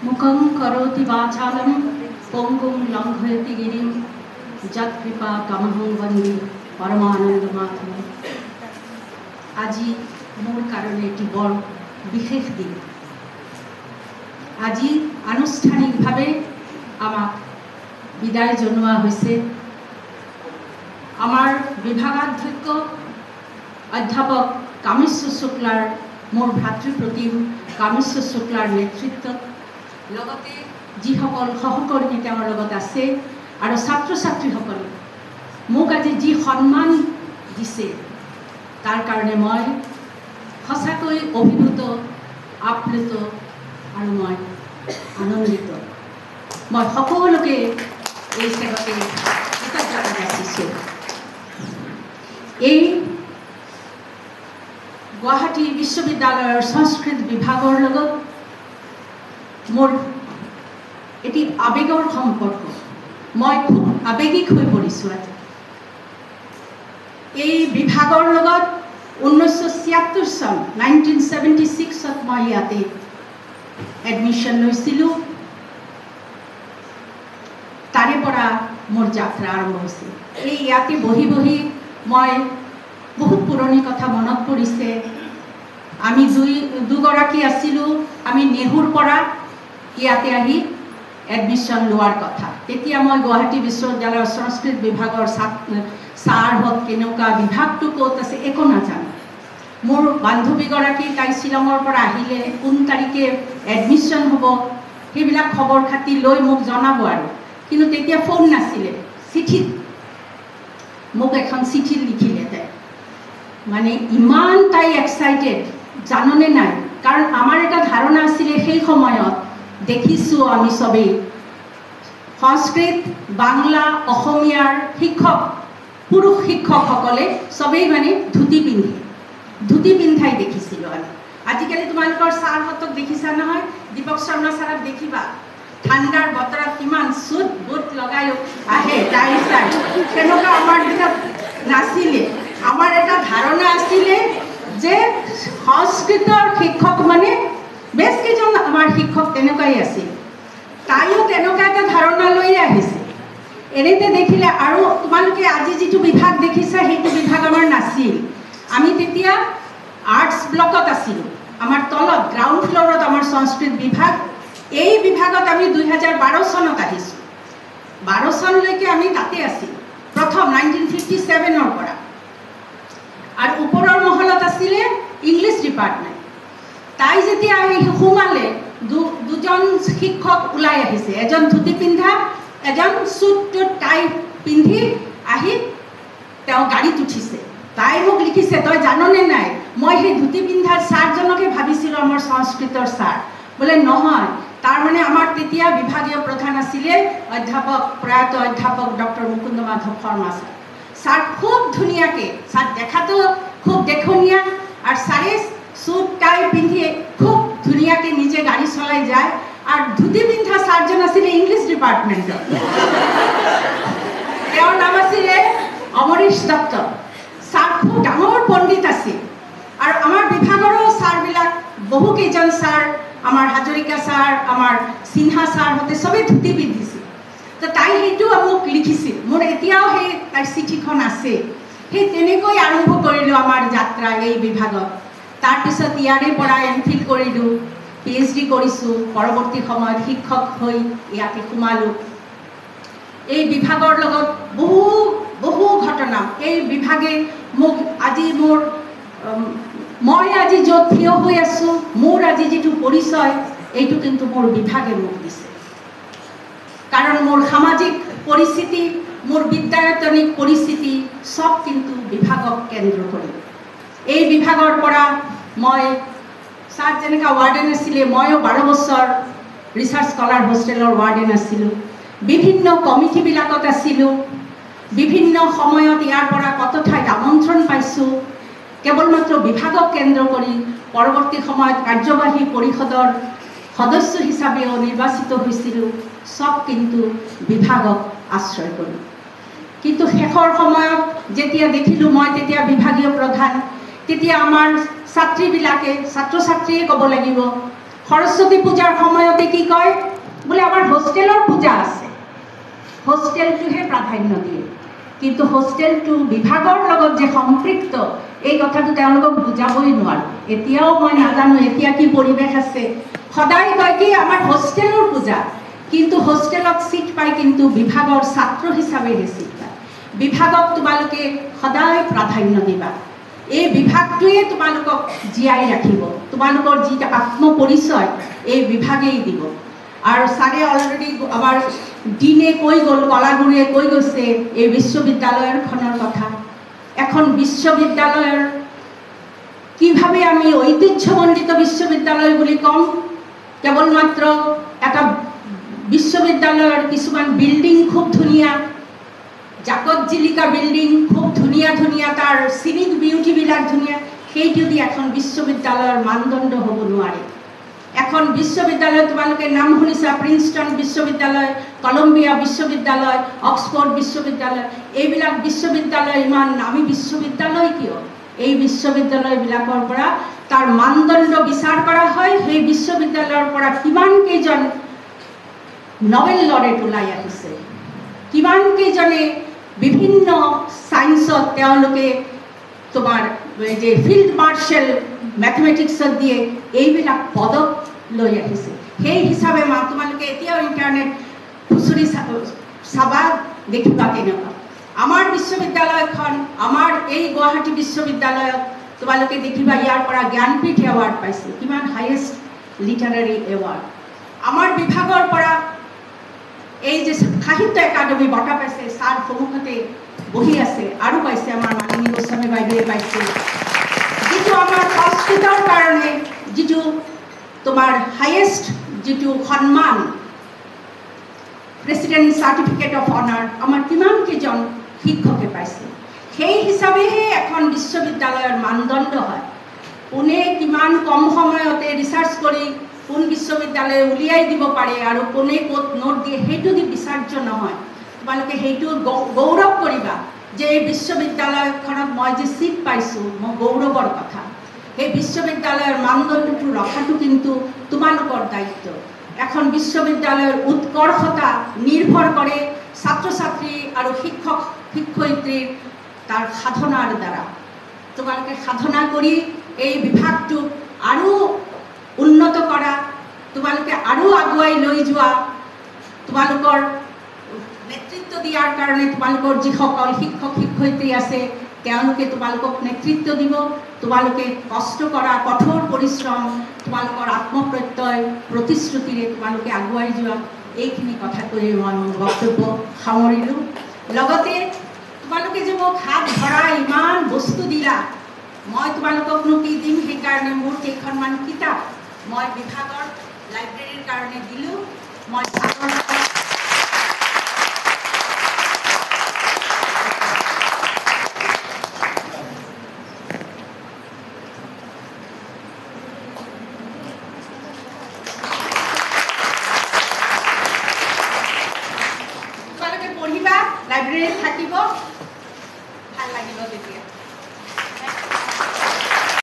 মুখং কৰোতি বাচালম পঙ্গুং লঙ্ঘয়তি গিৰিম যৎকৃপা তমহং বন্দে পৰমানন্দ মাধব। আজি মোৰ কাৰণে এটি বৰ বিশেষ দিন। আজি আনুষ্ঠানিকভাৱে আমাক বিদায় জনোৱা হৈছে আমাৰ বিভাগাধ্যক্ষ অধ্যাপক কামেশ্বৰ শুক্লাৰ, মোৰ ভাতৃপ্ৰতিম কামেশ্বৰ শুক্লাৰ নেতৃত্বত, লগতে যিসকল সহকৰ্মী তেওঁৰ লগত আছে আৰু ছাত্ৰ ছাত্ৰীসকলে মোক আজি যি সন্মান দিছে তাৰ কাৰণে মই সঁচাকৈ অভিভূত, আপ্লুত আৰু মই আনন্দিত। মই সকলোকে এই চেগতে কৃতজ্ঞতা যাচিছোঁ। এই গুৱাহাটী বিশ্ববিদ্যালয়ৰ সংস্কৃত বিভাগৰ লগত মোৰ এটি আবেগৰ সম্পৰ্ক। মই খুব আবেগিক হৈ পৰিছোঁ আজি। এই বিভাগৰ লগত 1976 চন 1976ত মই ইয়াতে এডমিশ্যন লৈছিলোঁ। তাৰে পৰা মোৰ যাত্ৰা আৰম্ভ হৈছিল। এই ইয়াতে বহি বহি মই বহুত পুৰণি কথা মনত পৰিছে। আমি দুগৰাকী আছিলোঁ। আমি নেহুৰ পৰা ইয়াতে আহি এডমিশ্যন লোৱাৰ কথা। তেতিয়া মই গুৱাহাটী বিশ্ববিদ্যালয়ৰ সংস্কৃত বিভাগৰ ছাৰহঁত কেনেকুৱা, বিভাগটো ক'ত আছে একো নাজানো। মোৰ বান্ধৱীগৰাকী তাই শ্বিলঙৰ পৰা আহিলে, কোন তাৰিখে এডমিশ্যন হ'ব সেইবিলাক খবৰ খাতি লৈ মোক জনাব আৰু। কিন্তু তেতিয়া ফোন নাছিলে, চিঠিত মোক এখন চিঠি লিখিলে তাই। মানে ইমান তাই এক্সাইটেড জাননে নাই। কাৰণ আমাৰ এটা ধাৰণা আছিলে সেই সময়ত, দেখিছোঁ আমি চবেই, সংস্কৃত, বাংলা, অসমীয়াৰ শিক্ষক, পুৰুষ শিক্ষকসকলে চবেই মানে ধুতি পিন্ধে, ধুতি পিন্ধাই দেখিছিলোঁ আমি। আজিকালি তোমালোকৰ ছাৰহঁতক দেখিছা নহয়, দীপক শৰ্মা ছাৰক দেখিবা, ঠাণ্ডাৰ বতৰত কিমান চুট বুট লগাই আহে টাই চাই। তেনেকুৱা আমাৰ দিনত নাছিলে। আমাৰ এটা ধাৰণা আছিলে যে সংস্কৃতৰ শিক্ষক মানে বেছ কেইজন আমাৰ শিক্ষক তেনেকুৱাই আছিল। তাইও তেনেকুৱা এটা ধাৰণা লৈয়ে আহিছে। এনেতে দেখিলে আৰু তোমালোকে আজি যিটো বিভাগ দেখিছা সেইটো বিভাগ আমাৰ নাছিল। আমি তেতিয়া আৰ্টছ ব্লকত আছিলোঁ। আমাৰ তলত গ্ৰাউণ্ড ফ্ল'ৰত আমাৰ সংস্কৃত বিভাগ। এই বিভাগত আমি 2012 চনত আহিছোঁ। 12 চনলৈকে আমি তাতে আছিলোঁ, প্ৰথম 1957ৰ পৰা। আৰু ওপৰৰ মহলত আছিলে ইংলিছ ডিপাৰ্টমেণ্ট। তাই যেতিয়া আহি সোমালে, দুজন শিক্ষক ওলাই আহিছে, এজন ধুতি পিন্ধা, এজন চুট টুট টাই পিন্ধি আহি তেওঁ গাড়ীত উঠিছে। তাই মোক লিখিছে, তই জাননে নাই, মই সেই ধুতি পিন্ধা ছাৰজনকে ভাবিছিলোঁ আমাৰ সংস্কৃতৰ ছাৰ। বোলে নহয়, তাৰমানে আমাৰ তেতিয়া বিভাগীয় প্ৰধান আছিলে প্ৰয়াত অধ্যাপক doctor Mukunda Madhav Sharma sir. Sir খুব ধুনীয়াকৈ, ছাৰ দেখাতো খুব দেখনীয়া, আৰু ছাৰে চুট টাই পিন্ধি খুব ধুনীয়াকৈ নিজে গাড়ী চলাই যায়। আৰু ধুতি পিন্ধা ছাৰজন আছিলে ইংলিছ ডিপাৰ্টমেণ্টৰ। তেওঁৰ নাম আছিলে অমৰীশ দত্ত। ছাৰ খুব ডাঙৰ পণ্ডিত আছিল। আৰু আমাৰ বিভাগৰো ছাৰবিলাক বহুকেইজন ছাৰ, আমাৰ হাজৰিকা ছাৰ, আমাৰ সিনহা ছাৰহঁতে চবেই ধুতি পিন্ধিছিল। তো তাই সেইটো মোক লিখিছিল। মোৰ এতিয়াও সেই তাইৰ চিঠিখন আছে। সেই তেনেকৈ আৰম্ভ কৰিলোঁ আমাৰ যাত্ৰা এই বিভাগত। তাৰপিছত ইয়াৰে পৰা MPhil কৰিলোঁ, PhD কৰিছোঁ। পৰৱৰ্তী সময়ত শিক্ষক হৈ ইয়াতে সোমালোঁ। এই বিভাগৰ লগত বহু ঘটনা। এই বিভাগে মোক আজি মই আজি য'ত থিয় হৈ আছোঁ, মোৰ আজি যিটো পৰিচয়, এইটো কিন্তু মোৰ বিভাগে মোক দিছে। কাৰণ মোৰ সামাজিক পৰিস্থিতি, মোৰ বিদ্যায়তনিক পৰিস্থিতি চব কিন্তু বিভাগক কেন্দ্ৰ কৰি। এই বিভাগৰ পৰা মই, ছাৰ যেনেকৈ ৱাৰ্ডেন আছিলে, ময়ো 12 বছৰ ৰিচাৰ্চ স্কলাৰ হোষ্টেলৰ ৱাৰ্ডেন আছিলোঁ। বিভিন্ন কমিটিবিলাকত আছিলোঁ। বিভিন্ন সময়ত ইয়াৰ পৰা কত ঠাইত আমন্ত্ৰণ পাইছোঁ। কেৱল মাত্ৰ বিভাগক কেন্দ্ৰ কৰি পৰৱৰ্তী সময়ত কাৰ্যবাহী পৰিষদৰ সদস্য হিচাপেও নিৰ্বাচিত হৈছিলোঁ, চব কিন্তু বিভাগক আশ্ৰয় কৰি। কিন্তু শেষৰ সময়ত যেতিয়া দেখিলোঁ, মই তেতিয়া বিভাগীয় প্ৰধান, তেতিয়া আমাৰ ছাত্ৰীবিলাকে, ছাত্ৰ ছাত্ৰীয়ে ক'ব লাগিব, সৰস্বতী পূজাৰ সময়তে কি কয় বোলে আমাৰ হোষ্টেলৰ পূজা আছে, হোষ্টেলটোহে প্ৰাধান্য দিয়ে, কিন্তু হোষ্টেলটো বিভাগৰ লগত যে সম্পৃক্ত এই কথাটো তেওঁলোকক বুজাবই নোৱাৰোঁ। এতিয়াও মই নাজানো এতিয়া কি পৰিৱেশ আছে। সদায় কয় কি আমাৰ হোষ্টেলৰ পূজা, কিন্তু হোষ্টেলত ছিট পায় কিন্তু বিভাগৰ ছাত্ৰ হিচাপেহে ছিট পায়। বিভাগক তোমালোকে সদায় প্ৰাধান্য দিবা, এই বিভাগটোৱে তোমালোকক জীয়াই ৰাখিব, তোমালোকৰ যি আত্মপৰিচয় এই বিভাগেই দিব। আৰু ছাৰে অলৰেডি আমাৰ দিনে কৈ গ'ল, কলাগুৰুৱে কৈ গৈছে এই বিশ্ববিদ্যালয়খনৰ কথা। এখন বিশ্ববিদ্যালয়ৰ কিভাৱে আমি ঐতিহ্যমণ্ডিত বিশ্ববিদ্যালয় বুলি ক'ম, কেৱলমাত্ৰ এটা বিশ্ববিদ্যালয়ৰ কিছুমান বিল্ডিং খুব ধুনীয়া, জাকত জিলিকা বিল্ডিং, খুব ধুনীয়া ধুনীয়া তাৰ চিনিক বিউটিবিলাক ধুনীয়া, সেইটো দি এখন বিশ্ববিদ্যালয়ৰ মানদণ্ড হ'ব নোৱাৰে। এখন বিশ্ববিদ্যালয় তোমালোকে নাম শুনিছা, প্ৰিন্সটন বিশ্ববিদ্যালয়, কলম্বিয়া বিশ্ববিদ্যালয়, অক্সফৰ্ড বিশ্ববিদ্যালয়, এইবিলাক বিশ্ববিদ্যালয় ইমান নামী বিশ্ববিদ্যালয় কিয়? এই বিশ্ববিদ্যালয়বিলাকৰ পৰা তাৰ মানদণ্ড বিচাৰ কৰা হয়। সেই বিশ্ববিদ্যালয়ৰ পৰা কিমান কেইজন নবেল লৰেট ওলাই আহিছে, কিমান কেইজনে বিভিন্ন ছায়েন্সত তেওঁলোকে তোমাৰ যে ফিল্ড মাৰ্শ্বেল মেথমেটিক্সত দিয়ে এইবিলাক পদক লৈ আহিছে। সেই হিচাপে তোমালোকে এতিয়াও ইণ্টাৰনেট খুচৰি চাবা, দেখিবা তেনেকুৱা। আমাৰ বিশ্ববিদ্যালয়খন, আমাৰ এই গুৱাহাটী বিশ্ববিদ্যালয়ত তোমালোকে দেখিবা ইয়াৰ পৰা জ্ঞানপীঠ এৱাৰ্ড পাইছে, কিমান হায়েষ্ট লিটাৰাৰী এৱাৰ্ড। আমাৰ বিভাগৰ পৰা এই যে সাহিত্য একাডেমি বঁটা পাইছে, ছাৰ সন্মুখতে বহি আছে, আৰু পাইছে আমাৰ মালিনী গোস্বামী বাইদেৱে পাইছে। যিটো আমাৰ সংস্কৃতৰ কাৰণে যিটো তোমাৰ হায়েষ্ট যিটো সন্মান, প্ৰেচিডেণ্ট চাৰ্টিফিকেট অফ অনাৰ আমাৰ কিমান কেইজন শিক্ষকে পাইছে। সেই হিচাপেহে এখন বিশ্ববিদ্যালয়ৰ মানদণ্ড হয়। কোনে কিমান কম সময়তে ৰিচাৰ্চ কৰি কোন বিশ্ববিদ্যালয়ে উলিয়াই দিব পাৰে আৰু কোনে ক'ত নোট দিয়ে সেইটো দি বিচাৰ্য নহয়। তোমালোকে সেইটো গৌৰৱ কৰিবা যে এই বিশ্ববিদ্যালয়খনত মই যে ছিট পাইছোঁ, মই গৌৰৱৰ কথা। সেই বিশ্ববিদ্যালয়ৰ মানদণ্ডটো ৰখাটো কিন্তু তোমালোকৰ দায়িত্ব। এখন বিশ্ববিদ্যালয়ৰ উৎকৰ্ষতা নিৰ্ভৰ কৰে ছাত্ৰ ছাত্ৰী আৰু শিক্ষক শিক্ষয়িত্ৰীৰ তাৰ সাধনাৰ দ্বাৰা। তোমালোকে সাধনা কৰি এই বিভাগটোক আৰু উন্নত কৰা, তোমালোকে আৰু আগুৱাই লৈ যোৱা, তোমালোকৰ নেতৃত্ব দিয়াৰ কাৰণে তোমালোকৰ যিসকল শিক্ষক শিক্ষয়িত্ৰী আছে তেওঁলোকে তোমালোকক নেতৃত্ব দিব। তোমালোকে কষ্ট কৰা, কঠোৰ পৰিশ্ৰম, তোমালোকৰ আত্মপ্ৰত্যয়, প্ৰতিশ্ৰুতিৰে তোমালোকে আগুৱাই যোৱা। এইখিনি কথা কৈয়ে মই মোৰ বক্তব্য সামৰিলোঁ। লগতে তোমালোকে যে মোক হাত ভৰাই ইমান বস্তু দিলা, মই তোমালোককনো কি দিম, সেইকাৰণে মোৰ কেইখনমান কিতাপ মই বিভাগৰ লাইব্ৰেৰীৰ কাৰণে দিলোঁ। মই তোমালোকে পঢ়িবা, লাইব্ৰেৰীত থাকিব, ভাল লাগিব তেতিয়া।